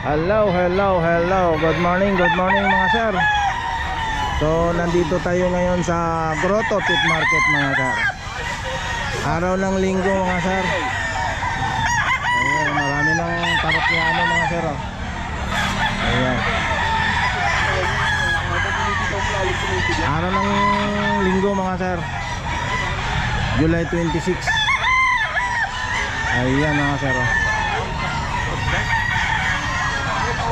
Hello. Good morning mga sir. So nandito tayo ngayon sa Grotto Pit Market mga sir. Araw ng linggo mga sir. Ayan, marami ng parokyano mga sir. Ayan. Araw ng linggo mga sir, July 26. Ayan mga sir.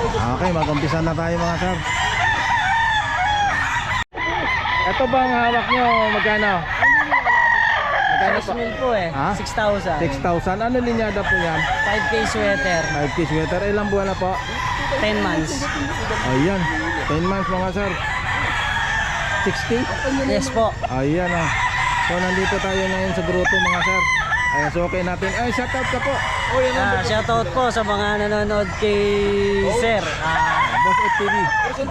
Okay, mag-umpisa na tayo mga sir. Ito bang hawak nyo, magkano? Magkano pa? po eh, Ha? 6,000. 6,000. Ano linyada po yan? 5K sweater, 5K sweater. Ilang buwan na po? 10 months. Ayan, 10 months mga sir. 60? Yes po. Ayan o. So nandito tayo ngayon sa Grotto mga sir. Ayan, so okay natin. Ay, shout out ka po. Shoutout po sa mga nanonood kay Sir. Boss FTV.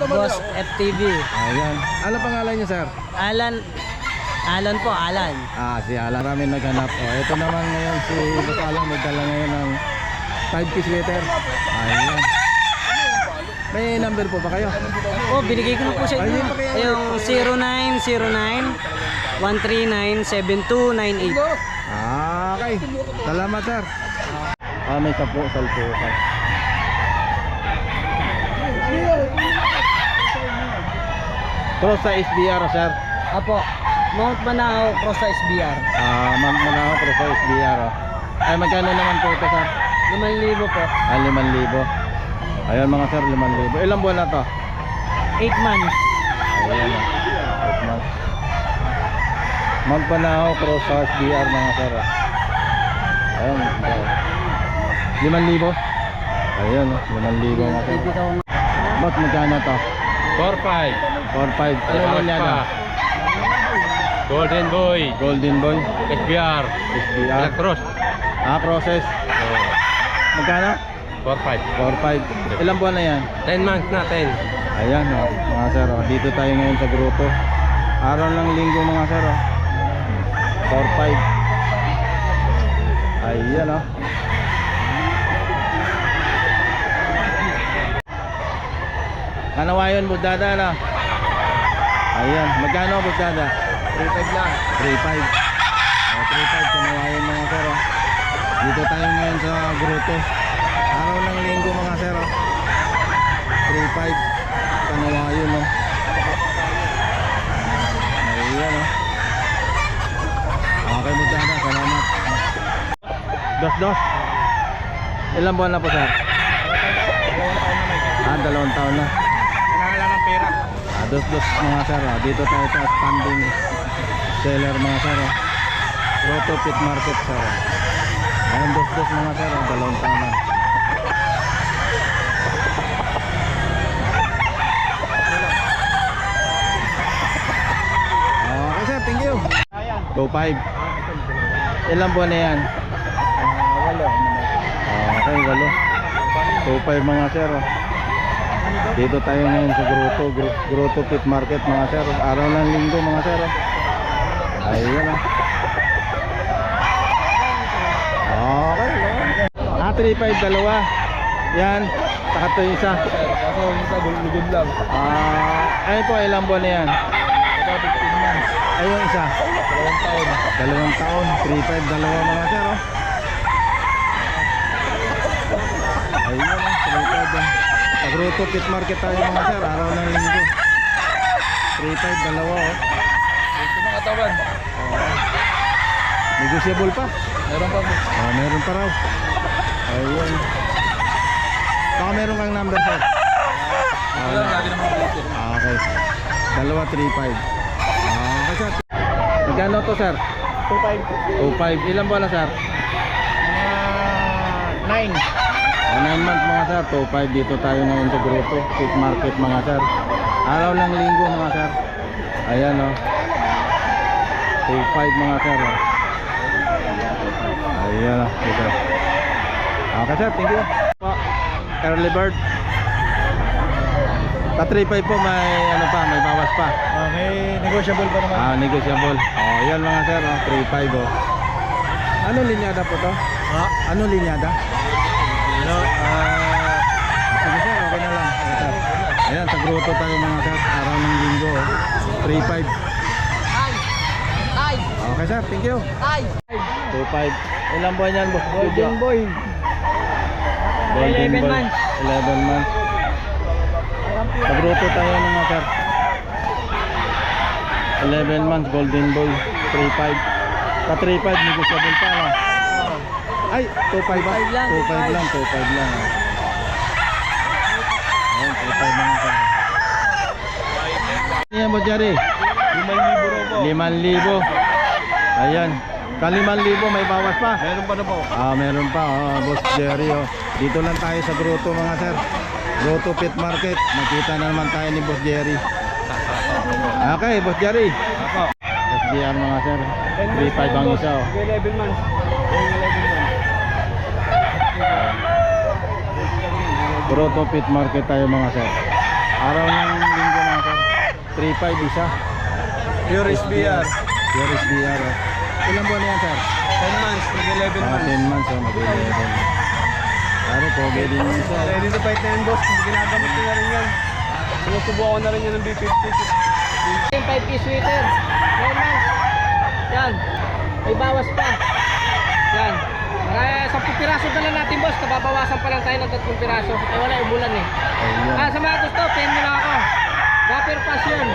Boss FTV. Ayan. Ano pangalan niyo sir? Alan po, Alan. Si Alan. Marami naghanap. Ito naman ngayon si Boss Alan. Nagdala ngayon ng 5K sweater. Ayan. May number po ba kayo? Oh, binigay ko na po sa inyo. Yung 0909-139-7298. Okay. Salamat sir. May sapo, salpukan. Cross sa SBR sir. Apo, Mount Manao, Cross sa SBR. Manaw cross sa SBR. Ay magkano naman po ito sir? 5,000 po. 5,000. Ayan mga sir, 5,000. Ilang buwan na to? 8 months. Ayan o. 8 months. Mount Manao cross sa SBR mga sir. Ayan. 5,000. Ayan o, 5,000 mga sir. Ba't magkano to? 4-5. 4,500. Ano linyada? Golden Boy. Golden Boy. SBR. SBR. Electros. Process. Magkano? 4-5. 4,500. Ilang buwan na yan? 10 months na, 10. Ayan o, mga sir o. Dito tayo ngayon sa Grotto. Araw ng linggo mga sir o. 4,500. Ayan o. Kanawayon Budada na. Ayan, magkano Budada? 3-5 lang. 3,500. 3,500 kanawayon mga sir o. Dito tayo ngayon sa Grotto. Araw ng linggo mga sir o. 3,500 kanawayon o. Ayan o. Okay Budada, salamat. Dos. Ilang buwan na po sir? 2 taon na. Nangalan ng pera. Dos mga sir. Dito tayo sa standing seller mga sir. Grotto Pit Market sir. Ayan dos mga sir. 2 taon na. Okay sir, thank you. 2,500. Ilang buwan na yan? Okay, 2,500 mga sir. Dito tayo ngayon sa Grotto Pit Market mga sir. Araw ng linggo mga sir. Ayan o. Okay. 3,500 dalawa. Yan. Saka ito isa. Kaso isa gulugod lang. Ayun po, ilang buwan na yan? 15 months. Ayun isa. 2 taon. 2 taon. 3,500 dalawa mga sir. Ayun o. 3,500. Sa Grotto Pit Market tayo mga sir. Araw ng linggo. 3,500 dalawa o. Ito mga katawan. Negotiable pa. Meron pa po. Meron pa raw. Ayun. Baka meron kang number sir. Wala, lagi naman dito. Okay. 2,3,500. Okay sir. Magkano to sir? 2,500. Ilan buwan na sir? 9. 9 months mga sir. 2,500. Dito tayo ngayon sa Grotto Pit Market mga sir. Araw ng linggo mga sir. Ayan o. 2,500 mga sir. Ayan o. Okay sir, thank you po. Early bird. Sa 3,500 po may ano pa, may bawas pa. May negotiable pa naman. Negotiable. Yan mga sir, 3,500 Ano linyada po to? Ha? Ano linyada? Ano? grotto tayo mga sir. Araw ng linggo. 3.5. Okay sir, thank you. 2.5. Ilang buwan yan boss? Golden Boy. Golden 11 Boy. months. 11 months. Sa grotto tayo mga sir. 11 months Golden Boy. 3.5. Sa 3.5 negotiable pa no? Ay, 2.5 ba? 2.5 lang, 2.5 lang, 2.5 lang. Ayun, 2.5 lang sir. Ano yan boss Jerry? 5,000 raw po. 5,000. Ayan. Sa 5,000 may bawas pa. Meron pa na po. Meron pa, Boss Jerry oh. Dito lang tayo sa grotto mga sir. Grotto Pet Market. Nakita na naman tayo ni Boss Jerry. Okay, Boss Jerry. Ako. SDR mga sir. 3.5 ang isa oh. 11 months. 11 months. Grotto Pet Market tayo mga sir. Araw ng linggo mga sir. 3.5 isa. Pure SBR. Pure SDR oh. Ilang buwan na yan sir? 10 months, mag-11 months. 10 months oh, mag-11. Pare, pogi din yun sir. Ready to fight na yun, boss. Ginagamit ko na rin yan. Sinusubukan ko na rin yan ng B50. Yung 5-piece sweater. 9 months. Yan. May bawas pa. Yan. Para 10 piraso na lang natin boss. Kababawasan pa lang tayo ng 3 piraso. Eh wala, umulan eh. Ayan. Sa mga gusto, pin mo na ako. Gapper Passion.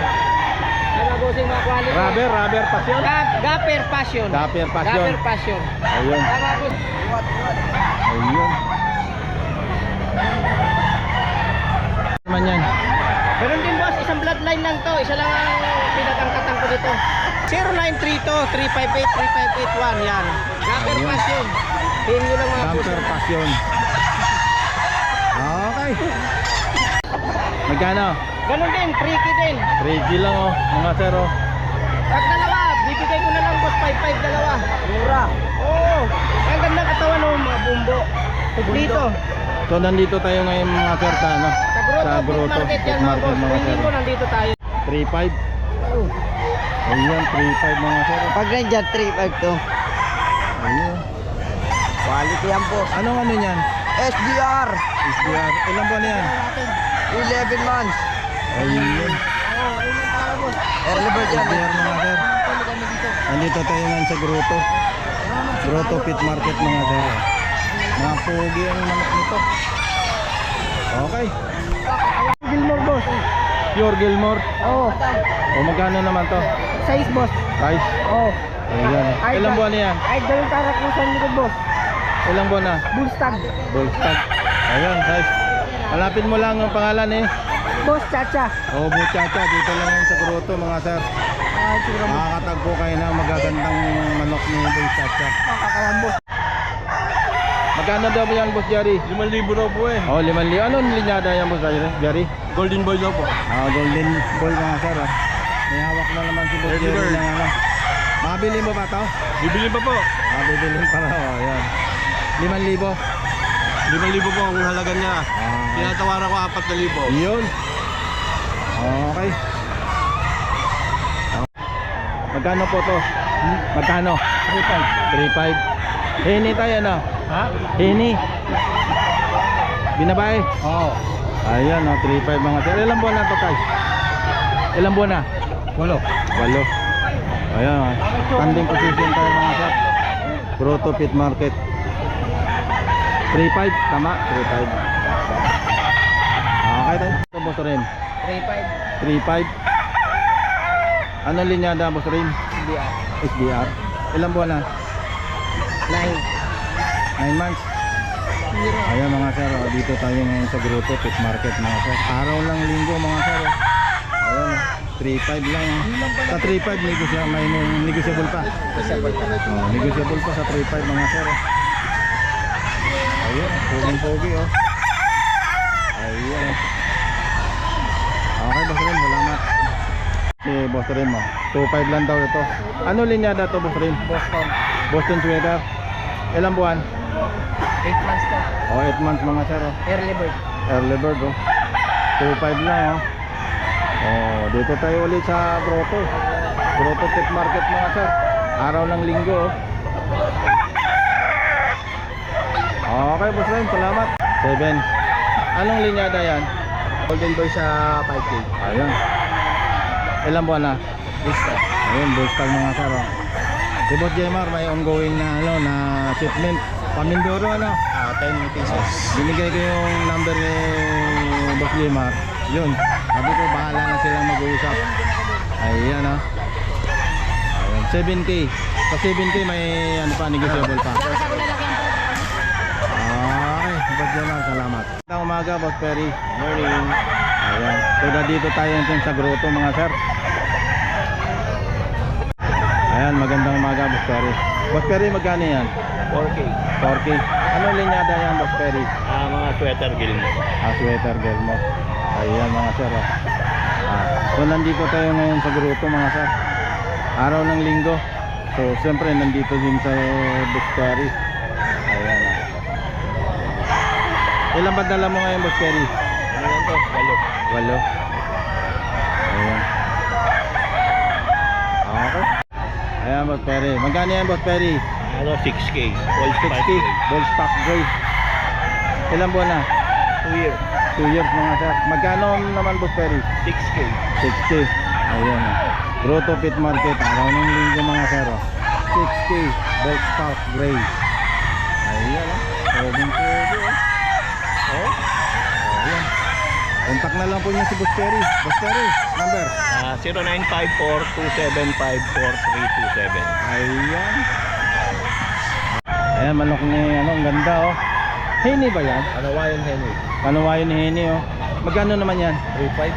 Ay magusing mga quality. Rubber passion. Gapper Passion. Gapper Passion. Gapper Passion. Ayun. Tama boss. Ayun. Naman yan. Meron din boss, isang bloodline lang to. Isa lang ang pinatangkatang ko dito. 0932-358-3581. Yan. Gapper Ayun. Passion. Pin nyo lang mga boss. Camper passion. Okay. Magkano? Ganun din, freaky din. 3G lang oh, mga sir oh. Pag dalawa, bibigay ko na lang boss 5-5 dalawa. Mura. Oo. Ang gandang katawan ng mga bumbo. Dito. So nandito tayo ngayon mga sir sa ano? Sa Grotto Market yan mga boss. mga Hindi sir. ko nandito tayo. 3.5. Ayun, 3.5 mga sir. Pag nandiyan, 3-5 to. Ayun. Quality yan boss. Anong ano niyan? SDR. SDR. Ilang buwan na yan? 11 months. Ayun. Early bird yan. SDR mga sir. Nandito tayo ngayon sa grotto. Grotto Pet Market mga sir. Mga pogi ang manok nito. Okay. Gilmore boss. Pure Gilmore. Oo. O magkano naman to? Size boss. Price? Oo. Ayan. Ilang buwan na yan? Ay, dalawang tarak mo sa likod boss. Ilang buwan na? Bullstag. Bullstag. Ayan, guys. Malapit mo lang ang pangalan eh. Boss Chacha. O Buchacha, dito lang yan sa grotto mga sir. Makakatagpo kayo ng magagandang manok ni Buchacha. Makakawan boss. Magkano daw ba yan, Boss Jerry? 5,000 raw po eh. O, 5,000. Anong linyada yan, Boss Jerry? Golden Boy daw po. Golden Boy mga sir. May hawak na naman si Boss Early Jerry bird. ng ano. Mabili mo ba to? Bibili pa po. Mabibili pa raw. Ayan. 5,000. 5,000 po ang halaga niya. Ah, Tinatawaran ko 4,000. yun. Okay. Magkano po to? Magkano? 3.5. Hini tayo na. Ha? Hini. Binabae. Oo. Ayan, 3.5 mga sir. Ilang buwan na to, Tay? Ilang buwan na? 8. 8. Ayan, standing position tayo mga sir. Grotto Pet Market. 3.5, tama? 3.5. Okay tayo. Ito, Boss Ren. 3-5. 3.5. Anong linyada, Boss Ren? SDR. SDR. Ilang buwan na? 9 months. Ayan mga sir, dito tayo ngayon sa Grotto Pet Market mga sir. Araw lang linggo mga sir. Ayan, 3.5 lang. Sa 3.5 may negotiable pa. Negotiable pa sa 3.5 mga sir. Ayan, poging-pogi oh. Ayan. Okay, Boss Ren, salamat. Boss Ren mo. 2.5 lang daw ito. Ano linyada to, Boss Ren? Boston. Boston Sweater. Ilang buwan? 8 months to. 8 months mga sir oh. Early bird. Early bird oh. 2.5 lang oh. Dito tayo ulit sa Grotto. Grotto Pet Market mga sir. Araw ng linggo oh. Okay, Boss Ren, salamat. 7. Anong linyada yan? Golden Boy sa 5K. Ayun. Ilang buwan na? Booster. Ayun, Bullstag mga sir. Oh. Si Boss Jemar may ongoing na ano na shipment. Pamindoro ano. 10 pesos. Binigay ko yung number ni Boss Jemar. Yun. Sabi ko bahala na silang mag-uusap. Ayan ah. Ayun, 7K. Sa 7K may ano pa, negotiable pa. Okay, Boss Jemar, salamat. Magandang umaga, Boss Perry. Morning. Ayan. So dito tayo sa grotto mga sir. Ayan, magandang umaga, Boss Perry. Boss Perry, magkano yan? 4K. 4K. Ano linyada yan, Boss Perry? Mga sweater gilin mo. Sweater girl mo. Ayan mga sir. Oh. So nandito tayo ngayon sa grotto mga sir. Araw ng linggo. So siyempre nandito din sa Boss Perry. Ayan. Ilan ba dala mo ngayon, Boss Perry? Ano yan to? 8. Ayan. Okay. Ayan, Boss Perry. Magkano yan, Boss Perry? Ano, 6K. All 6K. Ball stock gray. Ilan buwan na? 2 years. 2 years mga sir. Magkano naman, Boss Perry? 6K. 60. Ayan. Grotto Pit Market. Araw ng linggo mga sir. 6K. Ball stock gray. Ayan. Pwede. Oh. Ayan. Contact na lang po niya si Boss Perry. Boss Perry, number. 0954-275-4327. Ayan. Ayan, manok ni ano, ang ganda oh. Henny ba yan? Ano, Wayan Henry? Panawayo ni Henny oh. Magkano naman yan? 3.5.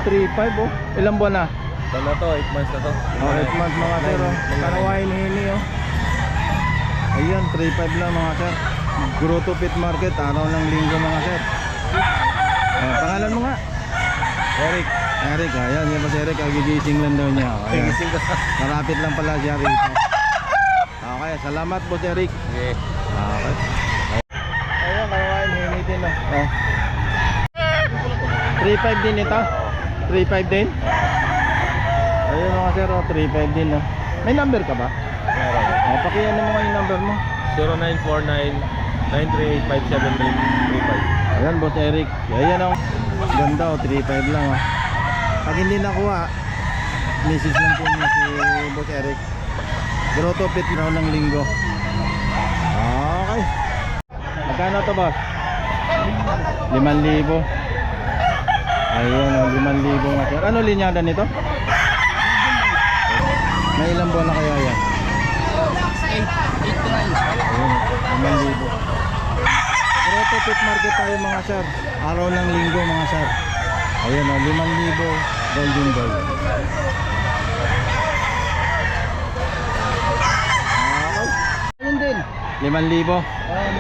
3.5 oh. Ilang buwan na? Ano to? 8 months na to. 8 months mga sir oh. Panawayo ni Henny oh. Ayan, 3.5 lang mga sir. Grotto Pit Market, araw ng linggo mga sir. Pangalan mo nga? Eric. Eric, ayan, yan pa si Eric, gigising lang daw niya. Ayan. Marapit lang pala siya rito. Okay, salamat po si Eric. Okay. Okay. Ayun, kawain, hingi din oh. 3.5 din ito? 3.5 din? Ayun mga sir, 3.5 din oh. May number ka ba? Meron. Pakiyan mo nga yung number mo. 0949-938-57335. Ayan, Boss Eric. Ayan oh. Ganda oh, 3.5 lang oh. Pag hindi nakuha, message lang po niya si Boss Eric. Grotto Pit raw ng linggo. Okay. Magkano to, boss? 5,000. Ayun oh, 5,000 nga sir. Ano linyada nito? May ilang buwan na kaya yan? 8 to 9. Ayun, 5,000. Grotto Pit Market tayo mga sir. Araw ng linggo mga sir. Ayun oh, 5,000 golden ball. Ayun din. 5,000. May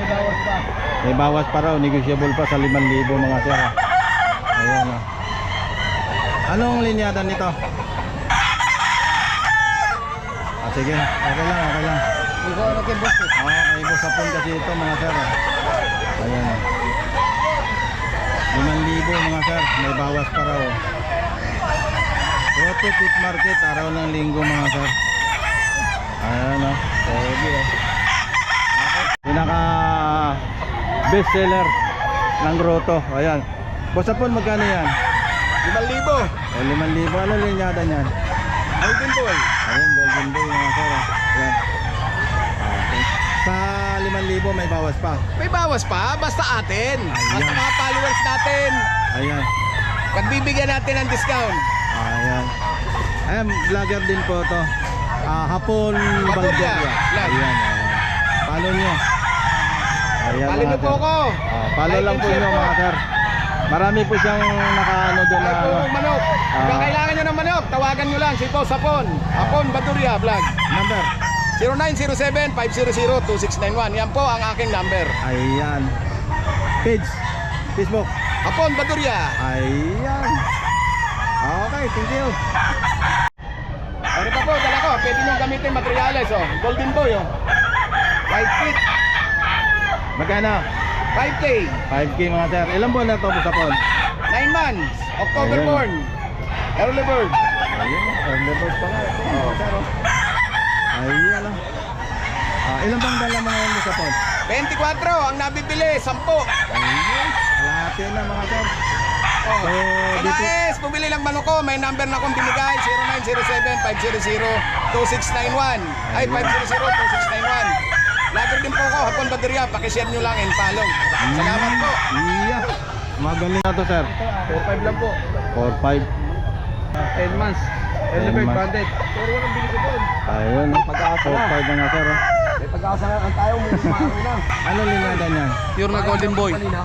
bawas pa. May bawas pa raw, negotiable pa sa 5,000 mga sir. Ayan oh. Anong linyada nito? Sige, okay lang. Ikaw na kay boss eh. Kay boss hapon kasi ito mga sir. Ayan oh. 5,000 mga sir, may bawas pa raw. Grotto Pit Market, araw ng linggo mga sir. Ayan oh. Sige oh. Pinaka best seller ng grotto. Ayan. Boss hapon, magkano yan? 5,000. 5,000. Ano linyada niyan? Golden Boy. Ayun, golden boy mga sir. Ayan. Okay. Sa 5,000 may bawas pa. May bawas pa, basta atin. Basta Ayan. mga followers natin. Ayan. Pagbibigyan natin ng discount. Ayan. Ayan, vlogger din po to. Hapon Baldoria. Baldoria. Ayan. Follow nyo. Ayan, Pali mga mo po sir. ko. Follow Like lang and po share nyo po. mga sir. Marami po siyang nakaano doon na Ay po, manok. Kung Ah. kailangan nyo ng manok, tawagan nyo lang si Boss Hapon. Hapon Baldoria Vlog. number. 0907-500-2691. Yan po ang aking number. Ayan. Page. Facebook. Hapon Baldoria. Ayan. Okay, thank you. Ano pa po, dala ko. Pwede nyo gamitin materials. Oh. Golden Boy. Oh. White feet. Magkano? 5K. 5K mga sir. Ilang buwan na ito po sa pon? 9 months. October Ayan. born. Early bird. Ayun, early bird pa nga ito. Oh, sir. Ayan lang. Ilang bang dala mga yun sa pon? 24 ang nabibili. 10. Ayun. Kalahati na mga sir. So, dito, Guys, bumili lang manok ko. May number na akong binigay. 0907-500-2691. Ay, 500-2691. Lager din po ako. Hapon Bateria. Pakishare nyo lang and follow. Salamat po. iya. Magaling na to, sir. 4-5 lang po. 4-5. 10 months. Early bird banded. Pero walang bili ko doon. Ayun. Pag-asa na. 4-5 na nga, sir. Oh. May pag-asa na ang tayo mo. Na. Ano linyada niyan? Pure na golden boy. Kanina.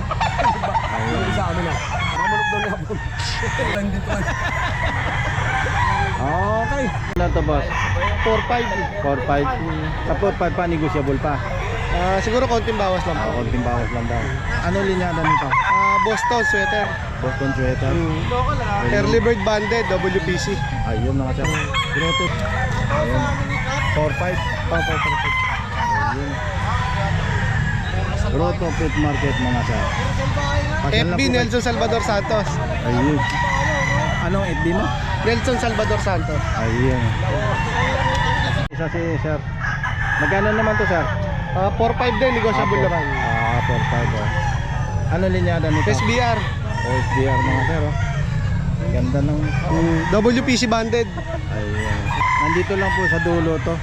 Ayun. Sa amin na. Mamulog daw niya po. Okay. Ano to, boss? 4-5. 4-5. Sa 4-5 pa, negotiable pa. Siguro konting bawas lang po. Konting bawas lang daw. Ano linyada nito? Boston sweater. Boston sweater. Early bird banded, WPC. Ayun na nga, sir. Grotto. Ayun. 4-5. Ayun. Grotto Pet Market mga sir. Pasyal na FB po kayo. Nelson Salvador Santos. Ayun. Anong FB mo? Nelson Salvador Santos. Ayun. Isa si sir. Magkano naman to, sir? 4-5 din, negotiable naman. 4-5 oh. Ano linyada nito? SBR. SBR mga sir oh. Ganda ng WPC banded. ayun. Nandito lang po sa dulo to.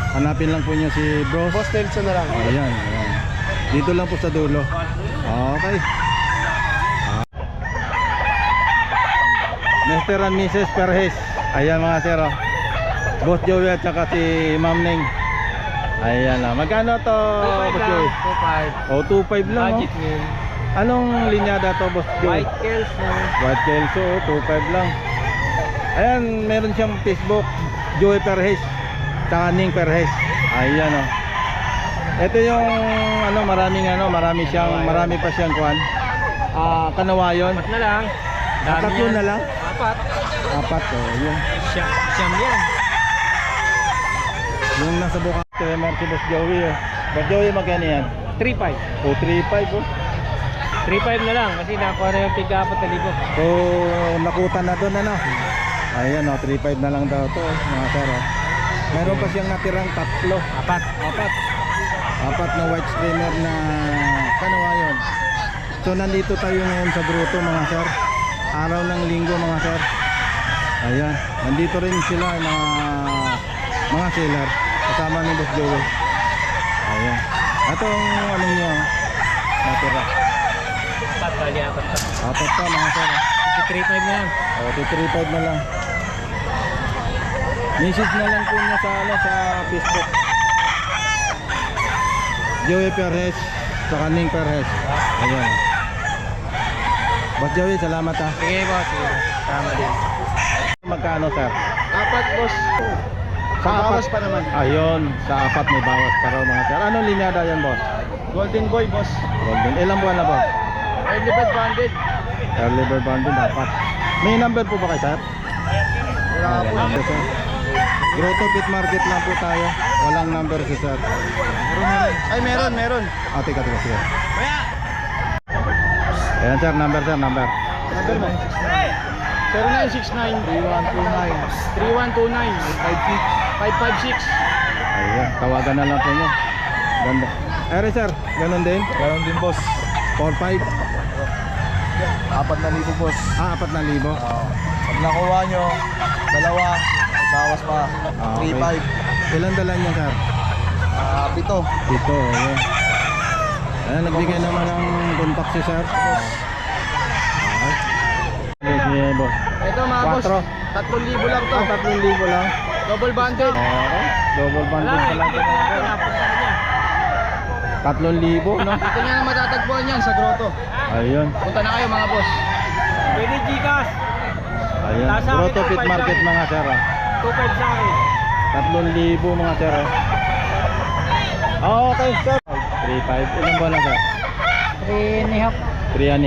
Hanapin lang po niyo si Bros. Boss Nelson na lang. Ayan, ayan. Dito lang po sa dulo. Okay. Mr. and Mrs. Perez. Ayan mga sir oh. Boss Joey at saka si Ma'am Ning. Ayan lang. Magkano to, Boss Joey? 2-5. Oh, 2.5 lang oh. meal. Anong linyada to, Boss Joey? White Kells na. White Kelso, 2.5 lang. Ayan, meron siyang Facebook, Joey Perez, tsaka Ning Perez. Ayan oh. Ito yung marami pa siyang kuan. Kanawayon. Apat na lang. Tatlo na lang. Apat. Oh, yun. Siyam yan. Yung nasa buka, tremor si Boss Joey oh. Boss Joey, magkano yan? 3-5. Oh, 3.5 oh. 3-5 na lang kasi nakuha na yung tig-4,000. So, nakutan na doon ano. Ayan oh, 3.5 na lang daw to mga sir oh. Meron pa siyang natirang tatlo. Apat. Apat na white streamer na kanawayon. So nandito tayo ngayon sa Grotto mga sir. Araw ng linggo mga sir. Ayan, nandito rin sila mga seller kasama ni Boss Joey. Ayan. Atong anong niya natira. Apat pa mga sir. 3-5 na yan. O, 3.5 na lang. Message na lang po niya sa Facebook. Joey Perez sa Ning Perez. Ayan. Boss Joey, salamat ha. Sige boss. Tama din. Magkano sir? Apat boss. Sa Bawas apat pa naman. Ayun, sa apat may bawas pa raw mga sir. Anong linyada yan boss? Golden Boy boss. Golden. Ilang buwan na boss? Early bird banded. Early bird bundle dapat. May number po ba kayo sir? Wala Ayan, po. number sir. Grotto Pet Market lang po tayo. Walang number si sir. Ay meron. Teka, sige. Ayan sir, number. Number mo. 0969-3129-3129 556. Ayan, tawagan na lang po nyo. Ganda. Ere sir, ganun din? Ganon din boss. 4-5? 4,000 boss. 4,000. Pag nakuha nyo, dalawa, may bawas pa. Okay. 3,500. Ilan dala nyo sir? 7. Dito, ayan. Ayan, nagbigay naman ng contact si sir. Okay. Sige boss. Ito mga boss. 3,000 lang to. 3,000 lang. Double banded. Okay. Double bundle pa lang. Ito natin. Napunta niya. 3,000 no? Dito niya na matatagpuan yan sa grotto. Ayun. Punta na kayo mga boss. Pwede Gcash. Ayan. Nasa Grotto akin, Pet 2,500 Market mga sir. 2,500 sa akin. 3,000 mga sir. Okay sir. 3,500. Ilan ba na sir? 3.5. 3,500.